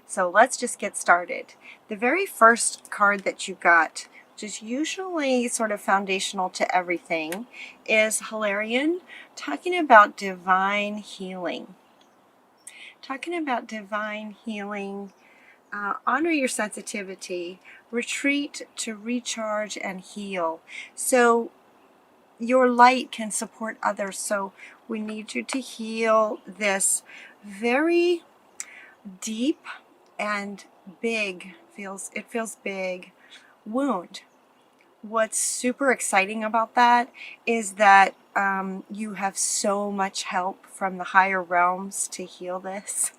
So let's just get started. The very first card that you got, which is usually sort of foundational to everything, is Hilarion, talking about divine healing. Talking about divine healing, honor your sensitivity, retreat to recharge and heal. So your light can support others. So we need you to heal this very deep and big, it feels big, wound. What's super exciting about that is that you have so much help from the higher realms to heal this.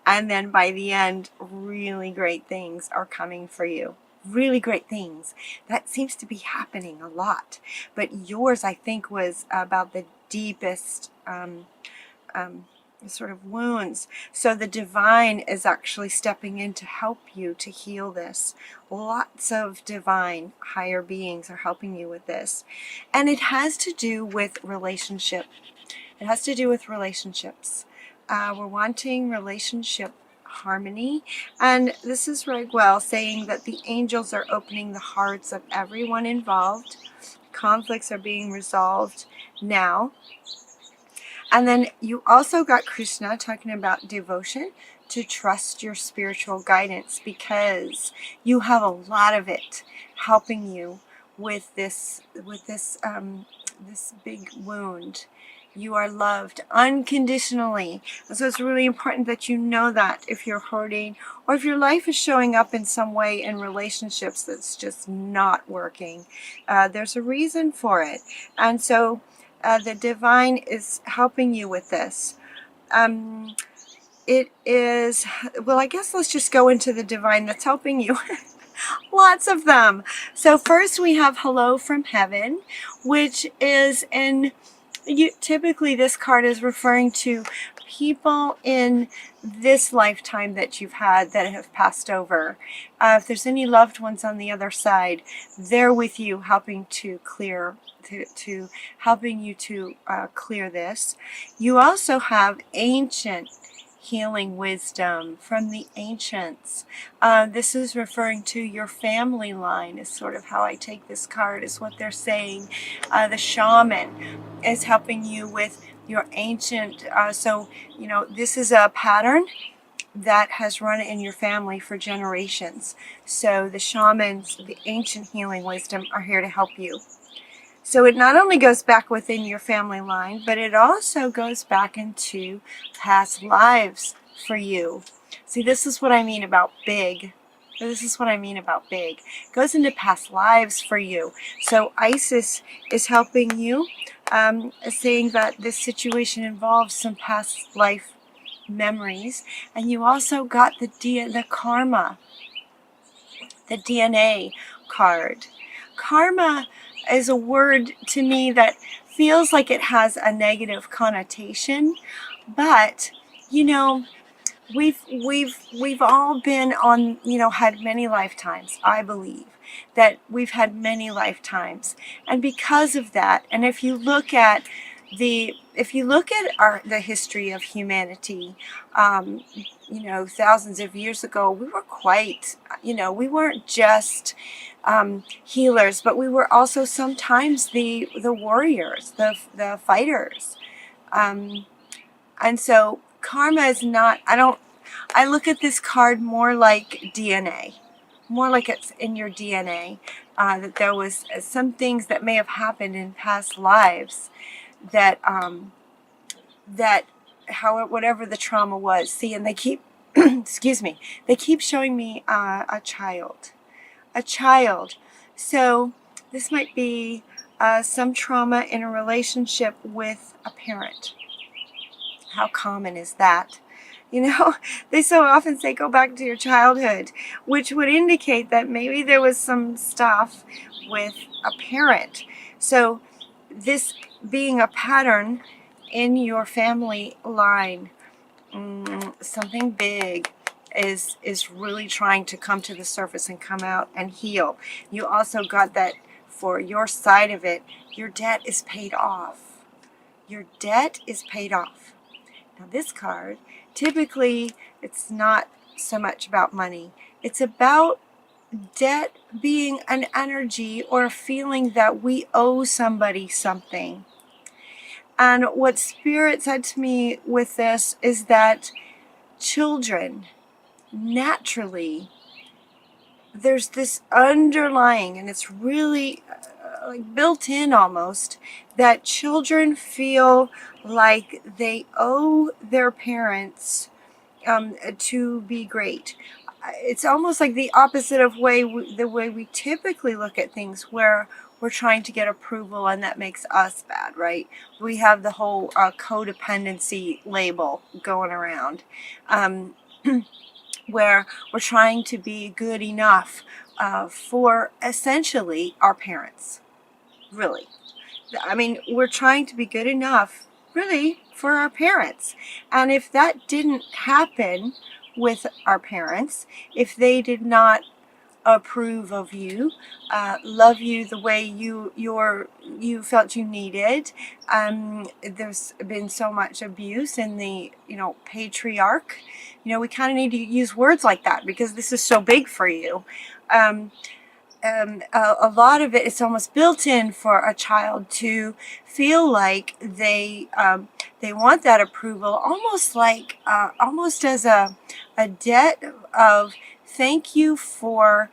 And then by the end, really great things are coming for you. Really great things. That seems to be happening a lot. But yours, I think, was about the deepest sort of wounds. So the divine is actually stepping in to help you to heal this. Lots of divine higher beings are helping you with this. And it has to do with relationship. It has to do with relationships. We're wanting relationship harmony, and this is Rigwell saying that the angels are opening the hearts of everyone involved. Conflicts are being resolved now. And then you also got Krishna talking about devotion, to trust your spiritual guidance, because you have a lot of it helping you with this big wound. You are loved unconditionally. And so it's really important that you know that if you're hurting, or if your life is showing up in some way in relationships that's just not working, there's a reason for it. And so the divine is helping you with this. It is, well, I guess let's just go into the divine that's helping you. Lots of them. So first we have Hello from Heaven, which is typically this card is referring to people in this lifetime that you've had that have passed over. If there's any loved ones on the other side, they're with you helping to clear, helping you to clear this. You also have ancient healing wisdom from the ancients. This is referring to your family line, is sort of how I take this card, is what they're saying. The shaman is helping you with your ancient, so you know, this is a pattern that has run in your family for generations. So the shamans, the ancient healing wisdom, are here to help you. So it not only goes back within your family line, but it also goes back into past lives for you. See, this is what I mean about big. This is what I mean about big. It goes into past lives for you. So Isis is helping you, saying that this situation involves some past life memories. And you also got the karma, the DNA card. Karma is a word to me that feels like it has a negative connotation, but you know, we've all been on, you know, had many lifetimes. I believe that we've had many lifetimes, and because of that, and if you look at the history of humanity, you know, thousands of years ago, we were quite, you know, we weren't just healers, but we were also sometimes the warriors, the fighters. And so karma is not, I look at this card more like DNA, more like it's in your DNA, that there was some things that may have happened in past lives that, whatever the trauma was. See, and they keep, excuse me, they keep showing me a child. So this might be some trauma in a relationship with a parent. How common is that? You know, they so often say go back to your childhood, which would indicate that maybe there was some stuff with a parent. So this being a pattern in your family line, something big is really trying to come to the surface and come out and heal. You also got that for your side of it, your debt is paid off. Your debt is paid off. Now this card, typically it's not so much about money. It's about debt being an energy or a feeling that we owe somebody something. And what Spirit said to me with this is that children naturally, there's this underlying, and it's really like built in almost, that children feel like they owe their parents to be great. It's almost like the opposite of the way we typically look at things, where we're trying to get approval and that makes us bad, right? We have the whole codependency label going around. Where we're trying to be good enough for essentially our parents. Really. I mean, we're trying to be good enough, really, for our parents. And if that didn't happen with our parents, if they did not approve of you, love you the way you felt you needed. There's been so much abuse in the patriarch. We kind of need to use words like that because this is so big for you. A lot of it is almost built in for a child to feel like they want that approval, almost like almost as a debt of thank you for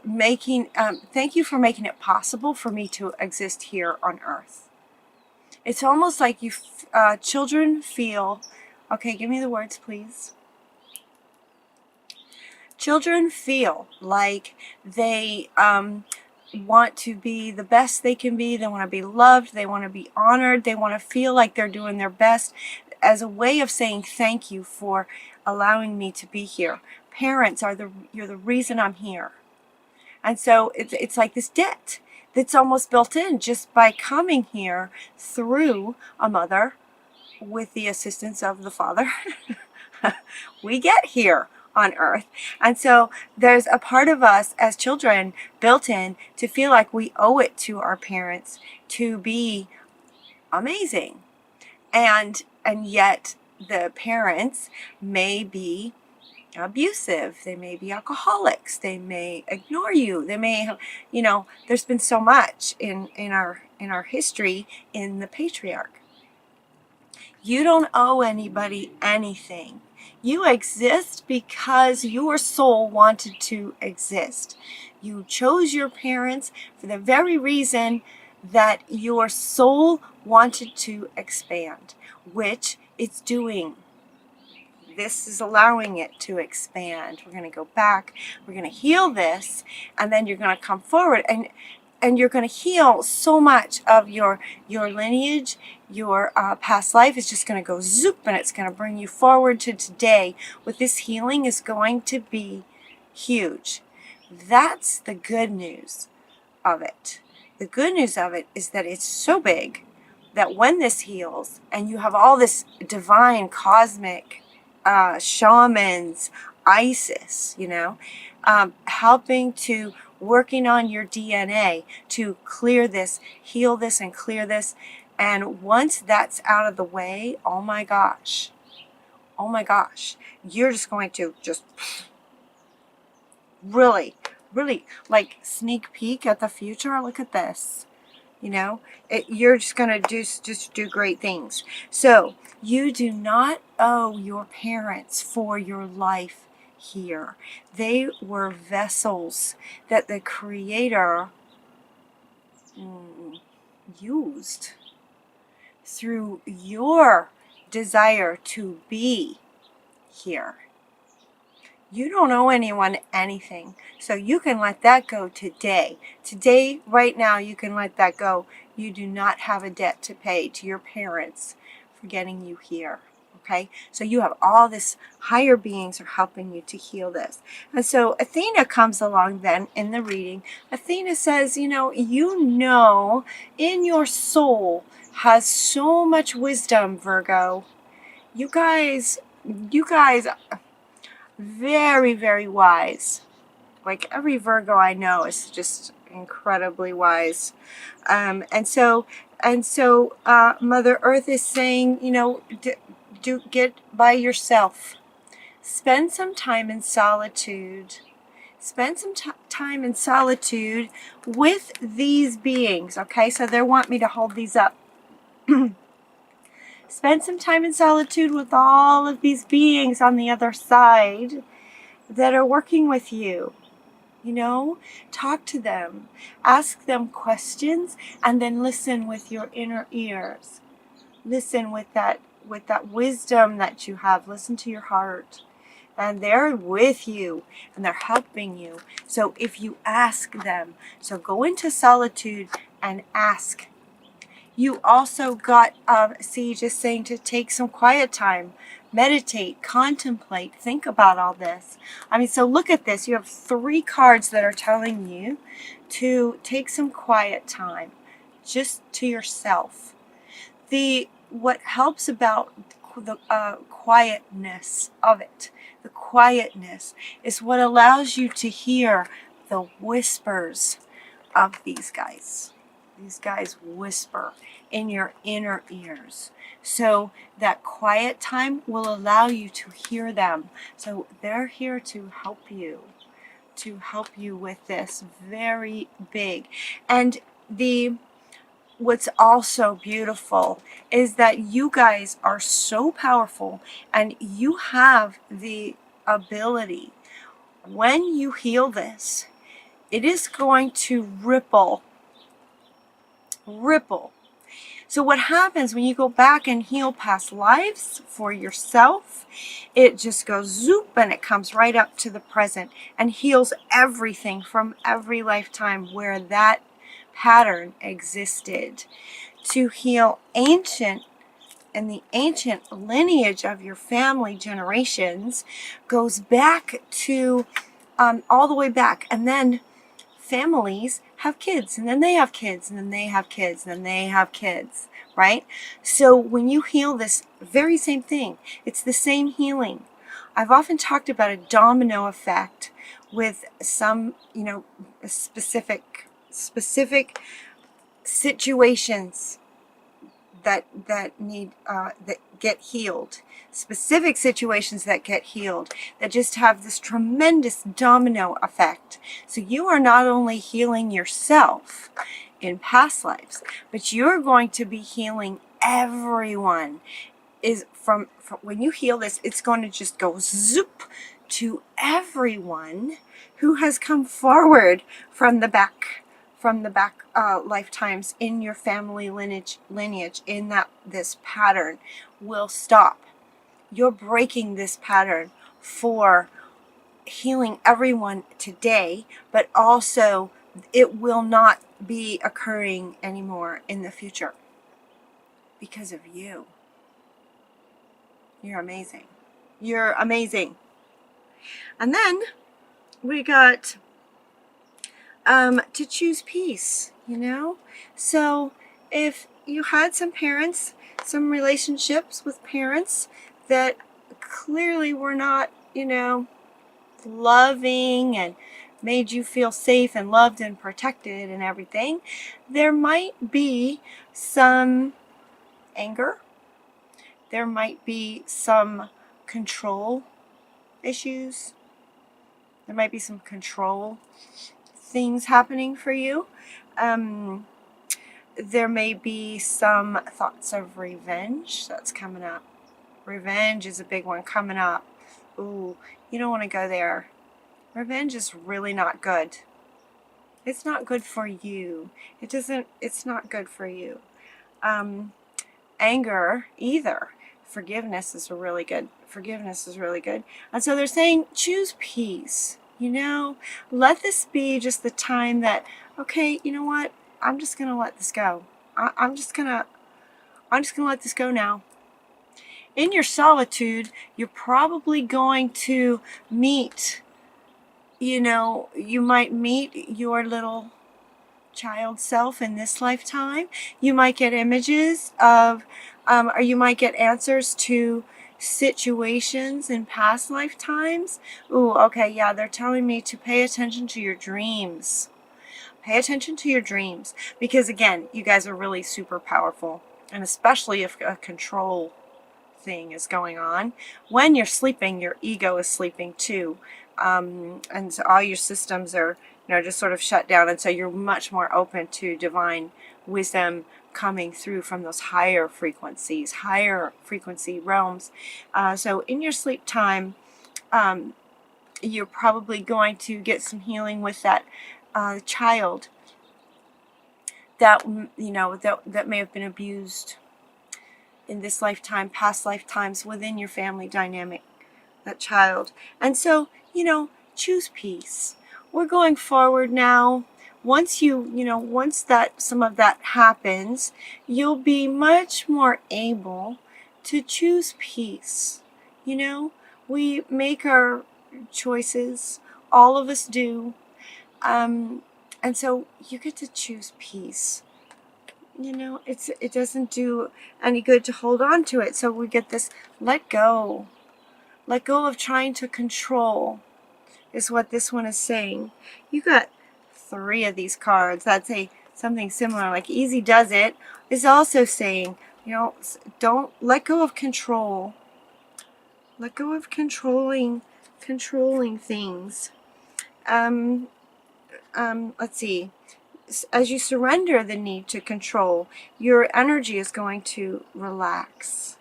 making it possible for me to exist here on earth. It's almost like children feel, okay, give me the words, please. Children feel like they want to be the best they can be. They want to be loved. They want to be honored. They want to feel like they're doing their best as a way of saying thank you for allowing me to be here. Parents you're the reason I'm here. And so it's like this debt that's almost built in just by coming here through a mother with the assistance of the father. We get here on earth. And so there's a part of us as children built in to feel like we owe it to our parents to be amazing. And yet the parents may be abusive, they may be alcoholics, they may ignore you, they may have, there's been so much in our history in the patriarch. You don't owe anybody anything. You exist because your soul wanted to exist. You chose your parents for the very reason that your soul wanted to expand, which it's doing. This is allowing it to expand. We're going to go back. We're going to heal this, and then you're going to come forward, and you're going to heal so much of your lineage. Your past life is just going to go zoop, and it's going to bring you forward to today. With this healing is going to be huge. That's the good news of it. The good news of it is that it's so big that when this heals, and you have all this divine cosmic shamans, Isis, helping to working on your DNA to clear this, heal this, and clear this. And once that's out of the way, oh my gosh, you're just going to really like sneak peek at the future. Look at this. You're just going to do great things. So you do not owe your parents for your life here. They were vessels that the Creator used through your desire to be here. You don't owe anyone anything. So you can let that go today. Today, right now, you can let that go. You do not have a debt to pay to your parents for getting you here. Okay? So you have all this, higher beings are helping you to heal this. And so Athena comes along then in the reading. Athena says, in your soul has so much wisdom, Virgo. You guys, very, very wise. Like every Virgo I know is just incredibly wise. And so Mother Earth is saying, do get by yourself. spend some time in solitude. Spend some time in solitude with these beings, okay? So they want me to hold these up. Spend some time in solitude with all of these beings on the other side that are working with you. You know, talk to them, ask them questions, and then listen with your inner ears. Listen with that wisdom that you have. Listen to your heart. And they're with you and they're helping you. So if you ask them, so go into solitude and ask. You also got, just saying to take some quiet time, meditate, contemplate, think about all this. I mean, so look at this. You have 3 cards that are telling you to take some quiet time just to yourself. What helps about the quietness of it, the quietness is what allows you to hear the whispers of these guys. These guys whisper in your inner ears. So that quiet time will allow you to hear them. So they're here to help you with this very big. And what's also beautiful is that you guys are so powerful and you have the ability, when you heal this, it is going to ripple. So what happens when you go back and heal past lives for yourself, it just goes zoop and it comes right up to the present and heals everything from every lifetime where that pattern existed. To heal ancient and the ancient lineage of your family generations goes back to all the way back, and then families have kids, and then they have kids, and then they have kids, and then they have kids, right? So when you heal this very same thing, it's the same healing. I've often talked about a domino effect with some, specific situations that need that get healed, specific situations that get healed, that just have this tremendous domino effect. So you are not only healing yourself in past lives, but you're going to be healing everyone. Is from when you heal this, it's going to just go zoop to everyone who has come forward from the back lifetimes in your family lineage, in that this pattern will stop. You're breaking this pattern for healing everyone today, but also it will not be occurring anymore in the future because of you. You're amazing. You're amazing. And then we got to choose peace, So if you had some relationships with parents that clearly were not, loving and made you feel safe and loved and protected and everything, there might be some anger. There might be some control issues. There might be some control things happening for you. There may be some thoughts of revenge that's coming up. Revenge is a big one coming up. Ooh, you don't want to go there. Revenge is really not good. It's not good for you. It's not good for you. Anger either. Forgiveness is really good. And so they're saying choose peace. Let this be just the time that, okay, you know what? I'm just going to let this go. I'm just going to let this go now. In your solitude, you're probably going to meet, you might meet your little child self in this lifetime. You might get images of, or you might get answers to situations in past lifetimes. Ooh, okay, yeah, they're telling me to pay attention to your dreams. Pay attention to your dreams, because again, you guys are really super powerful, and especially if a control thing is going on. When you're sleeping, your ego is sleeping too. And so all your systems are, just sort of shut down. And so you're much more open to divine wisdom coming through from those higher frequency realms. So in your sleep time, you're probably going to get some healing with that child that that may have been abused in this lifetime, past lifetimes, within your family dynamic, that child. And so, choose peace. We're going forward now. Once once that some of that happens, you'll be much more able to choose peace. We make our choices. All of us do. And so you get to choose peace. It doesn't do any good to hold on to it. So we get this let go. Let go of trying to control is what this one is saying. You got 3 of these cards. That's something similar. Like Easy Does It is also saying, don't let go of control. Let go of controlling things. Let's see. As you surrender the need to control, your energy is going to relax.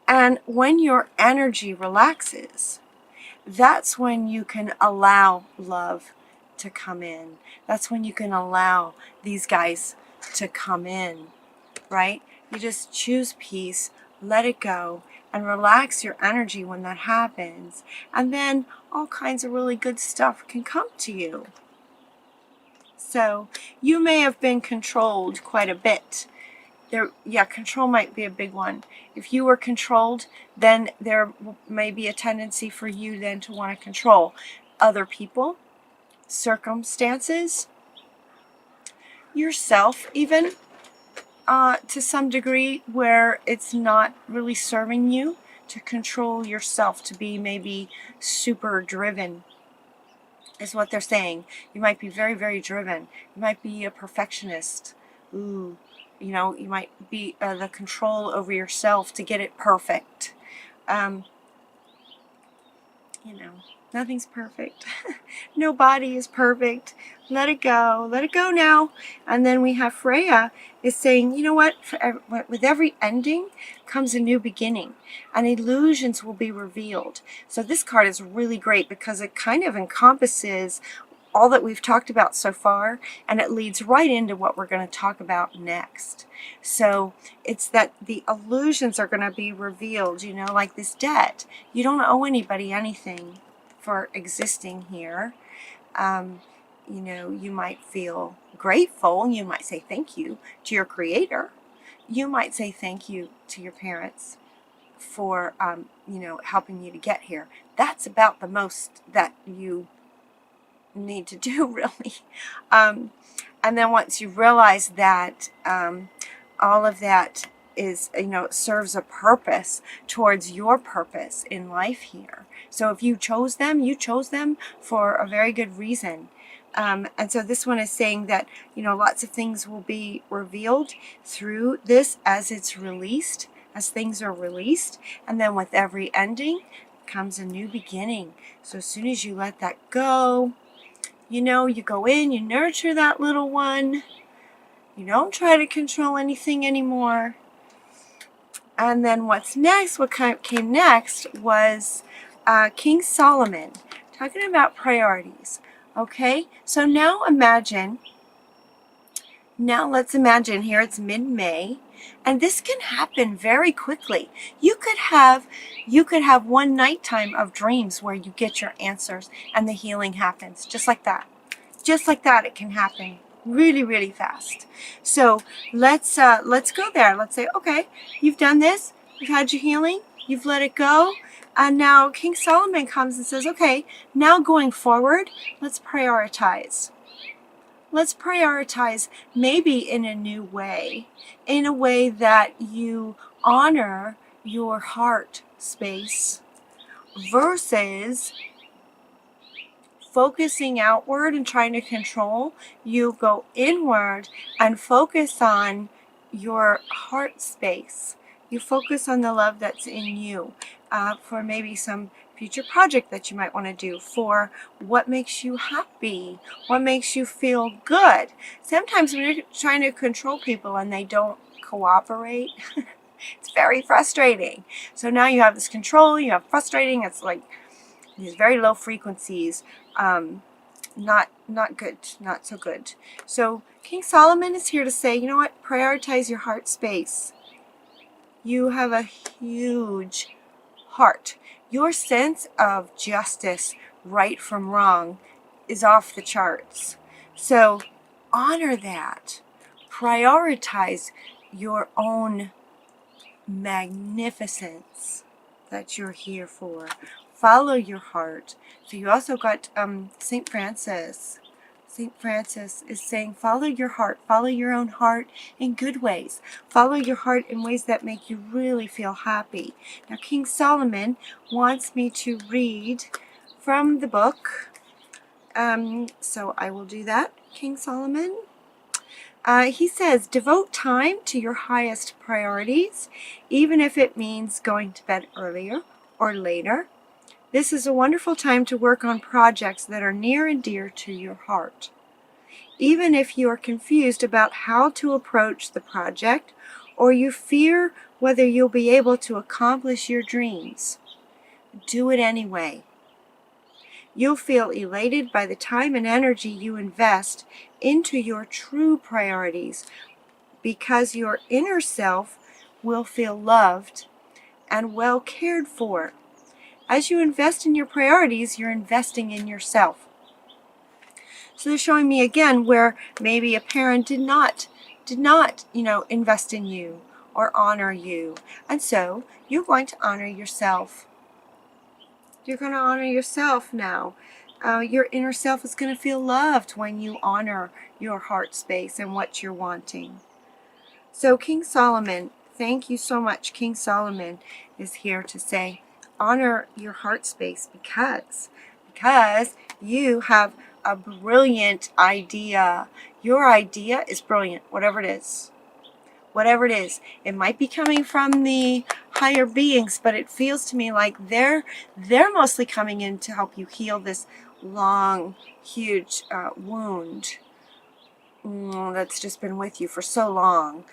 And when your energy relaxes, that's when you can allow love to come in. That's when you can allow these guys to come in, right? You just choose peace, let it go, and relax your energy when that happens. And then all kinds of really good stuff can come to you. So you may have been controlled quite a bit. Control might be a big one. If you were controlled, then there may be a tendency for you then to want to control other people, circumstances, yourself even, to some degree where it's not really serving you to control yourself, to be maybe super driven, is what they're saying. You might be very, very driven. You might be a perfectionist. Ooh. You might be the control over yourself to get it perfect. Nothing's perfect. Nobody is perfect. Let it go. Let it go now. And then we have Freya is saying, you know what? With every ending comes a new beginning, and illusions will be revealed. So this card is really great because it kind of encompasses all that we've talked about so far, and it leads right into what we're going to talk about next. So it's that the illusions are going to be revealed, like this debt. You don't owe anybody anything for existing here. You might feel grateful. You might say thank you to your creator. You might say thank you to your parents for, helping you to get here. That's about the most that you need to do, really. And then once you realize that all of that is, serves a purpose towards your purpose in life here. So if you chose them for a very good reason. And so this one is saying that, lots of things will be revealed through this as it's released, as things are released. And then with every ending comes a new beginning. So as soon as you let that go, you go in, you nurture that little one. You don't try to control anything anymore. And then what's next, what came next was King Solomon talking about priorities. Okay, so now let's imagine here it's mid-May, and this can happen very quickly. You could have one nighttime of dreams where you get your answers and the healing happens just like that. Just like that, it can happen really, really fast. So let's go there. Let's say, okay, you've done this, you've had your healing, you've let it go, and now King Solomon comes and says, okay, now going forward, let's prioritize. Let's prioritize maybe in a new way, in a way that you honor your heart space versus focusing outward and trying to control. You go inward and focus on your heart space, You focus on the love that's in you for maybe some future project that you might want to do, for what makes you happy, what makes you feel good. Sometimes when you're trying to control people and they don't cooperate, it's very frustrating. So now you have this control, you have frustrating, it's like these very low frequencies. Not good, not so good. So King Solomon is here to say, you know what, prioritize your heart space. You have a huge heart. Your sense of justice, right from wrong, is off the charts. So honor that. Prioritize your own magnificence that you're here for. Follow your heart. So you also got St. Francis. St. Francis is saying, follow your heart. Follow your own heart in good ways. Follow your heart in ways that make you really feel happy. Now, King Solomon wants me to read from the book. So I will do that, King Solomon. He says, devote time to your highest priorities, even if it means going to bed earlier or later. This is a wonderful time to work on projects that are near and dear to your heart. Even if you are confused about how to approach the project, or you fear whether you'll be able to accomplish your dreams, do it anyway. You'll feel elated by the time and energy you invest into your true priorities, because your inner self will feel loved and well cared for. As you invest in your priorities, you're investing in yourself. So they're showing me again where maybe a parent did not, invest in you or honor you. And so you're going to honor yourself. You're going to honor yourself now. Your inner self is going to feel loved when you honor your heart space and what you're wanting. So King Solomon, thank you so much. King Solomon is here to say, honor your heart space because you have a brilliant idea. Your idea is brilliant, whatever it is. Whatever it is. It might be coming from the higher beings, but it feels to me like they're mostly coming in to help you heal this long, huge wound that's just been with you for so long.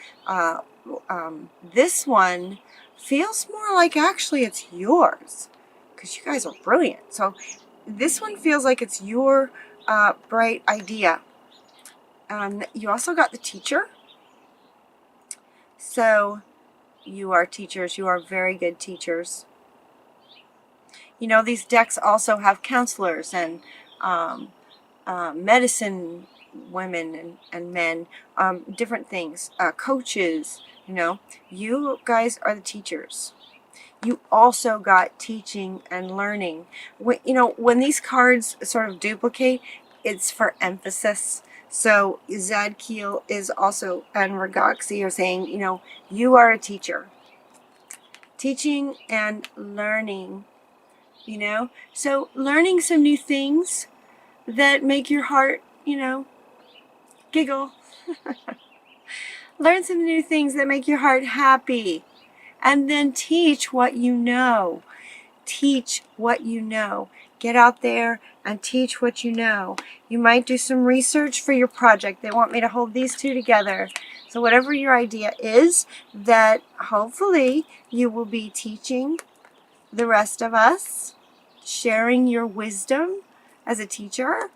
This one feels more like actually it's yours, because you guys are brilliant. So this one feels like it's your bright idea. You also got the teacher. So you are teachers. You are very good teachers. You know, these decks also have counselors and medicine women and men, different things, coaches. You guys are the teachers. You also got teaching and learning. When these cards sort of duplicate, it's for emphasis. So Zadkiel is also, and Ragaxi are saying, you are a teacher. Teaching and learning, So learning some new things that make your heart, giggle. Learn some new things that make your heart happy. And then teach what you know. Teach what you know. Get out there and teach what you know. You might do some research for your project. They want me to hold these two together. So whatever your idea is, that hopefully you will be teaching the rest of us, sharing your wisdom as a teacher.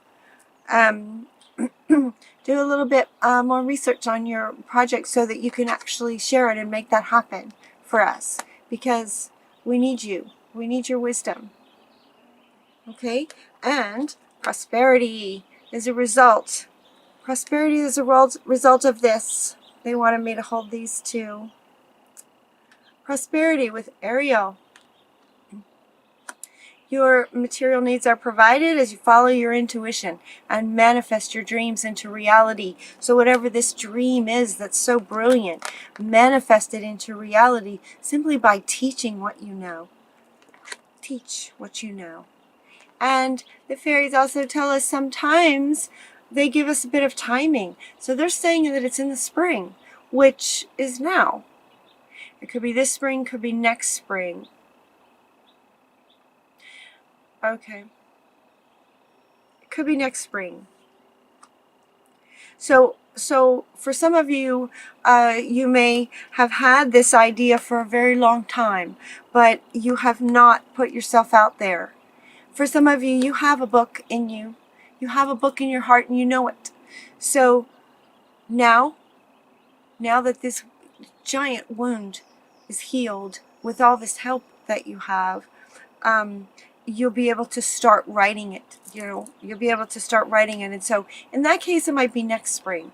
Do a little bit more research on your project so that you can actually share it and make that happen for us, because we need you. We need your wisdom. Okay? And prosperity is a result. Prosperity is a result of this. They wanted me to hold these two. Prosperity with Ariel. Your material needs are provided as you follow your intuition and manifest your dreams into reality. So whatever this dream is that's so brilliant, manifest it into reality simply by teaching what you know. Teach what you know. And the fairies also tell us sometimes they give us a bit of timing. So they're saying that it's in the spring, which is now. It could be this spring, could be next spring. Okay. It could be next spring. So for some of you, you may have had this idea for a very long time, but you have not put yourself out there. For some of you, you have a book in you. You have a book in your heart and you know it. So now that this giant wound is healed with all this help that you have, you'll be able to start writing it. You'll be able to start writing it. And so in that case, it might be next spring.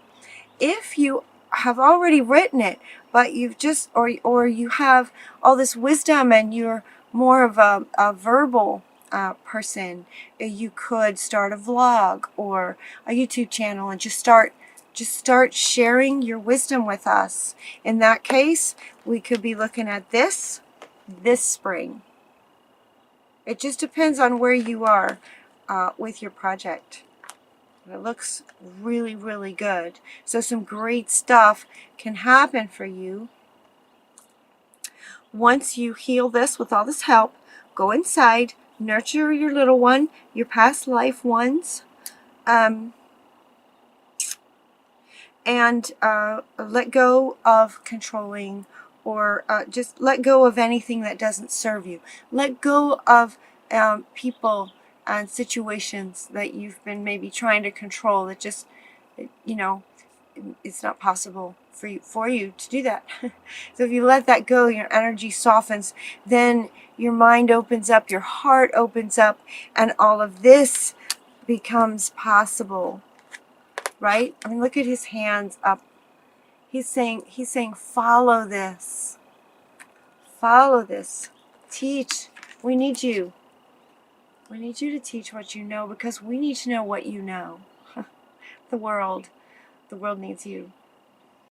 If you have already written it, but you've just, or you have all this wisdom and you're more of a verbal person, you could start a vlog or a YouTube channel and just start sharing your wisdom with us. In that case, we could be looking at this spring. It just depends on where you are with your project. It looks really, really good. So some great stuff can happen for you. Once you heal this with all this help, go inside, nurture your little one, your past life ones, and let go of controlling, or just let go of anything that doesn't serve you. Let go of people and situations that you've been maybe trying to control. That just, it's not possible for you to do that. So if you let that go, your energy softens, then your mind opens up, your heart opens up, and all of this becomes possible. Right? I mean, look at his hands up. He's saying, follow this. Follow this. Teach. We need you. We need you to teach what you know, because we need to know what you know. The world needs you.